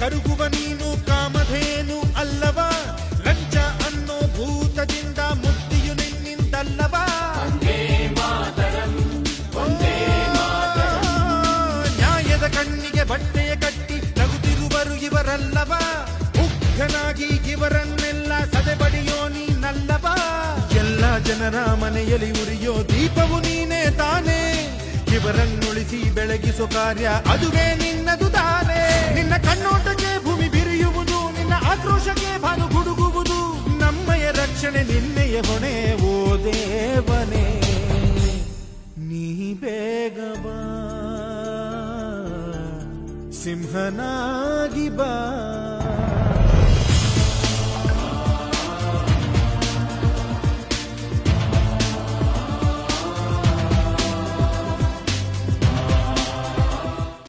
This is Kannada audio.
ಕರುಗುವ ನೀನು ಕಾಮಧೇನು ಅಲ್ಲವಾ, ಲಂಚ ಅನ್ನೋ ಭೂತದಿಂದ ಮುಕ್ತಿಯು ನಿನ್ನಿಂದಲ್ಲವಾ. ನ್ಯಾಯದ ಕಣ್ಣಿಗೆ ಬಟ್ಟೆಯ ಕಟ್ಟಿ ನಗುತ್ತಿರುವರು ಇವರಲ್ಲವಾ, ಮುಗ್ಧನಾಗಿ ಇವರನ್ನೆಲ್ಲ ಸದೆಬಡಿಯೋ ನೀನಲ್ಲವಾ. ಎಲ್ಲ ಜನರ ಮನೆಯಲ್ಲಿ ಉರಿಯೋ ದೀಪವು ನೀನೇ ತಾನೇ, ಇವರನ್ನುಳಿಸಿ ಬೆಳಗಿಸೋ ಕಾರ್ಯ ಅದುವೇ ನಿನ್ನದು ತಾನೇ. ನಿನ್ನ ಕಣ್ಣೋಟಕ್ಕೆ ಭೂಮಿ ಬಿರಿಯುವುದು, ನಿನ್ನ ಆಕ್ರೋಶಕ್ಕೆ ಭಾನು ಗುಡುಗುವುದು, ನಮ್ಮಯ ರಕ್ಷಣೆ ನಿನ್ನೆಯ ಹೊಣೆ ಓ ದೇವನೇ. ನೀ ಬೇಗ ಬಾ, ಸಿಂಹನಾಗಿ ಬಾ.